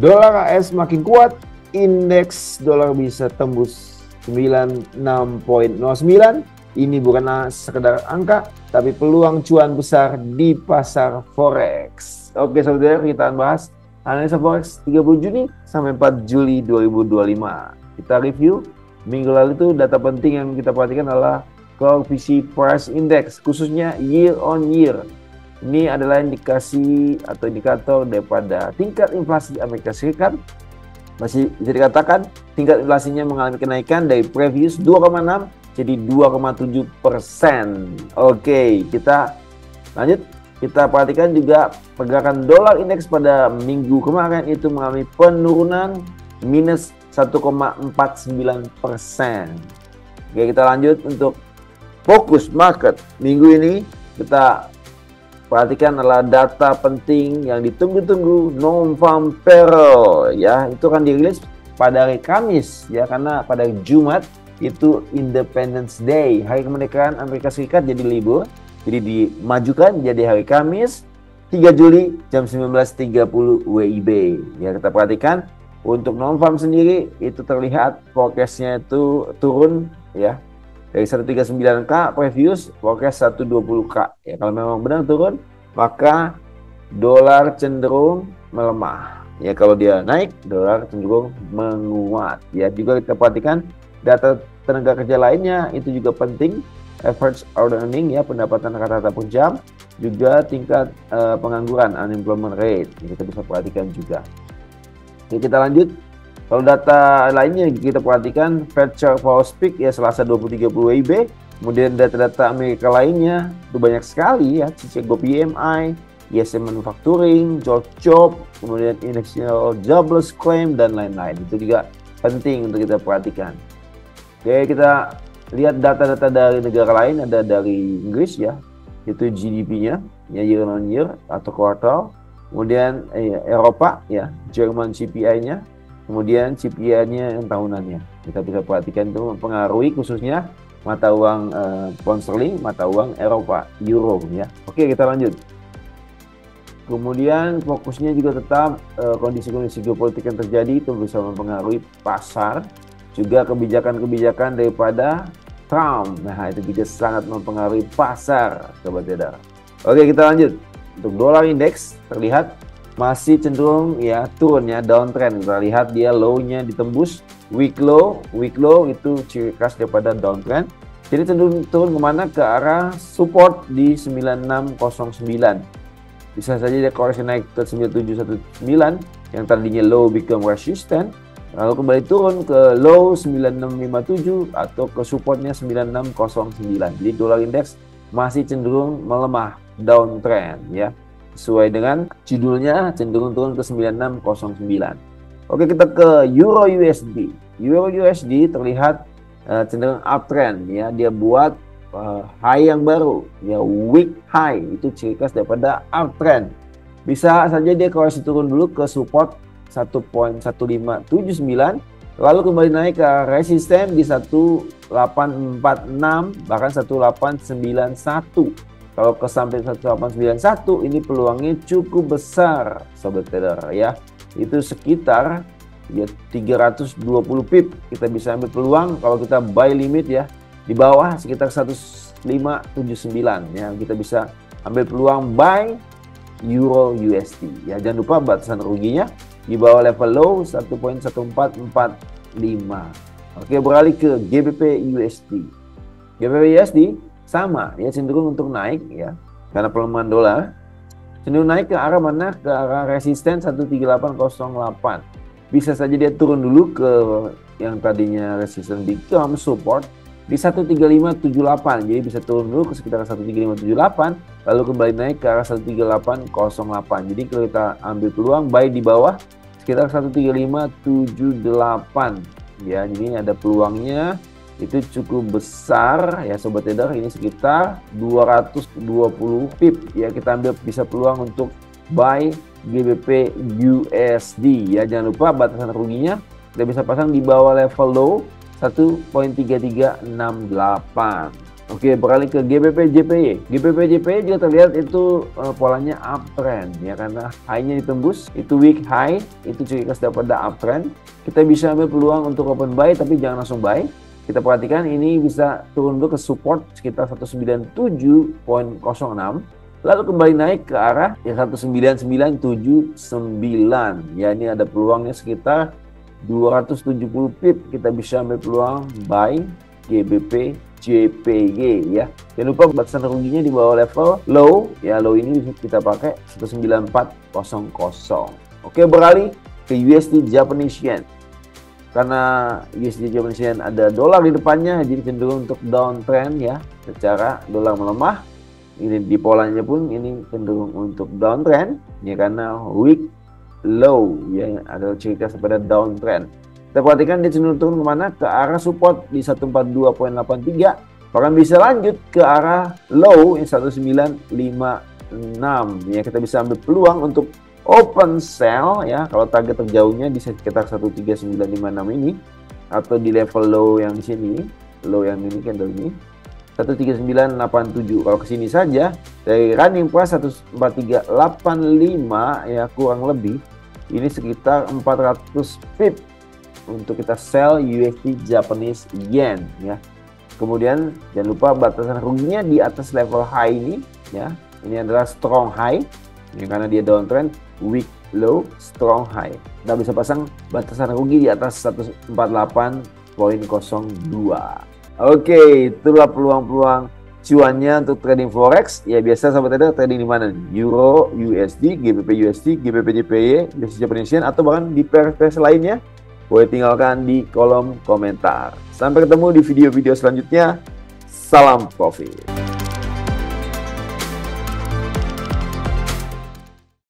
Dolar AS makin kuat, indeks dolar bisa tembus 96.09. Ini bukan sekedar angka, tapi peluang cuan besar di pasar forex. Oke saudara, kita akan bahas analisa forex 30 Juni sampai 4 Juli 2025. Kita review minggu lalu itu data penting yang kita perhatikan adalah Core PC Price Index, khususnya year on year. Ini adalah indikasi atau indikator daripada tingkat inflasi Amerika Serikat. Masih bisa dikatakan tingkat inflasinya mengalami kenaikan dari previous 2,6 jadi 2,7%. Oke, kita lanjut. Kita perhatikan juga pergerakan dolar indeks pada minggu kemarin itu mengalami penurunan minus 1,49%. Oke, kita lanjut untuk fokus market minggu ini. Kita perhatikan adalah data penting yang ditunggu-tunggu, non-farm payroll ya, itu akan dirilis pada hari Kamis ya, karena pada Jumat itu Independence Day, hari kemerdekaan Amerika Serikat, jadi libur. Jadi dimajukan jadi hari Kamis 3 Juli jam 19.30 WIB. Ya, kita perhatikan untuk non-farm sendiri itu terlihat forecast-nya itu turun ya. Dari 139K previous forecast 120K. Ya, kalau memang benar turun, maka dolar cenderung melemah. Ya, kalau dia naik, dolar cenderung menguat. Ya, juga kita perhatikan data tenaga kerja lainnya itu juga penting. Average earning ya, pendapatan rata-rata per jam, juga tingkat pengangguran, unemployment rate. Ya, kita bisa perhatikan juga. Oke, kita lanjut. Kalau data lainnya kita perhatikan Fed Pulse Peak ya Selasa 20.30 WIB. Kemudian data-data Amerika lainnya itu banyak sekali ya, Chicago PMI, ISM Manufacturing, Georgia Job, kemudian Initial Jobless Claim dan lain-lain. Itu juga penting untuk kita perhatikan. Oke, kita lihat data-data dari negara lain, ada dari Inggris ya, itu GDP-nya ya year on year atau kuartal. Kemudian Eropa ya, Jerman CPI-nya. Kemudian CPI-nya yang tahunannya. Kita bisa perhatikan itu mempengaruhi khususnya mata uang pound sterling, mata uang Eropa, euro ya. Oke, kita lanjut. Kemudian fokusnya juga tetap kondisi-kondisi geopolitik yang terjadi itu bisa mempengaruhi pasar. Juga kebijakan-kebijakan daripada Trump. Nah, itu juga sangat mempengaruhi pasar, sobat trader. Oke, kita lanjut. Untuk dolar indeks terlihat masih cenderung ya turun ya, downtrend. Kita lihat dia low-nya ditembus, week low itu ciri khas daripada downtrend. Jadi cenderung turun kemana? Ke arah support di 9609. Bisa saja dia koreksi naik ke 9719 yang tadinya low become resistant, lalu kembali turun ke low 9657 atau ke supportnya 9609. Jadi dolar indeks masih cenderung melemah, downtrend ya. Sesuai dengan judulnya cenderung turun ke 9609. Oke, kita ke Euro USD. Euro USD terlihat cenderung uptrend ya. Dia buat high yang baru ya, week high, itu ciri khas daripada uptrend. Bisa saja dia koreksi turun dulu ke support 1.1579, lalu kembali naik ke resisten di 1846 bahkan 1891. Kalau ke sampai 1891 ini peluangnya cukup besar, sobat trader ya. Itu sekitar ya 320 pip kita bisa ambil peluang kalau kita buy limit ya. Di bawah sekitar 1579 ya, kita bisa ambil peluang buy Euro USD ya. Jangan lupa batasan ruginya di bawah level low 1.1445. Oke, beralih ke GBP USD. GBP USD sama ya, cenderung untuk naik ya, karena pelemahan dolar cenderung naik ke arah mana? Ke arah resisten 13808. Bisa saja dia turun dulu ke yang tadinya resisten become support di 13578. Jadi bisa turun dulu ke sekitar 13578 lalu kembali naik ke arah 13808. Jadi kalau kita ambil peluang buy di bawah sekitar 13578 ya. Jadi ada peluangnya itu cukup besar ya, sobat trader. Ini sekitar 220 pip ya, kita ambil bisa peluang untuk buy GBP USD ya. Jangan lupa batasan ruginya kita bisa pasang di bawah level low 1.3368. Oke, beralih ke GBP JPY. GBP JPY juga terlihat itu polanya uptrend ya, karena high-nya ditembus, itu week high, itu ciri khas daripada uptrend. Kita bisa ambil peluang untuk open buy, tapi jangan langsung buy. Kita perhatikan ini bisa turun dulu ke support sekitar 197.06, lalu kembali naik ke arah ya 19979. Ya, ini ada peluangnya sekitar 270 pip. Kita bisa ambil peluang buy GBP JPY ya. Jangan lupa batasan ruginya di bawah level low ya, low ini bisa kita pakai 19400. Oke, beralih ke USD Japanese Yen. Karena USD Japanese Yen ada dolar di depannya, jadi cenderung untuk downtrend ya. Secara dolar melemah, ini di polanya pun ini cenderung untuk downtrend ya, karena week low ya, ada ciri khas pada downtrend. Kita perhatikan dia cenderung turun kemana? Ke arah support di 142.83, bahkan bisa lanjut ke arah low yang 1956 ya. Kita bisa ambil peluang untuk open sell ya, kalau target terjauhnya di sekitar 13956 ini, atau di level low yang di sini, low yang ini candle ini 13987. Kalau ke sini saja dari running price 14385 ya, kurang lebih ini sekitar 400 pip untuk kita sell USD Japanese Yen ya. Kemudian jangan lupa batasan ruginya di atas level high ini ya. Ini adalah strong high ya, karena dia downtrend, weak low, strong high. Kita bisa pasang batasan rugi di atas 148.02. Oke, itulah peluang-peluang cuannya untuk trading forex ya. Biasa sahabat trader trading di mana? Euro USD, GBP USD, GBP JPY, USD Japanese Yen, atau bahkan di pair-pair lainnya. Boleh tinggalkan di kolom komentar. Sampai ketemu di video-video selanjutnya. Salam profit.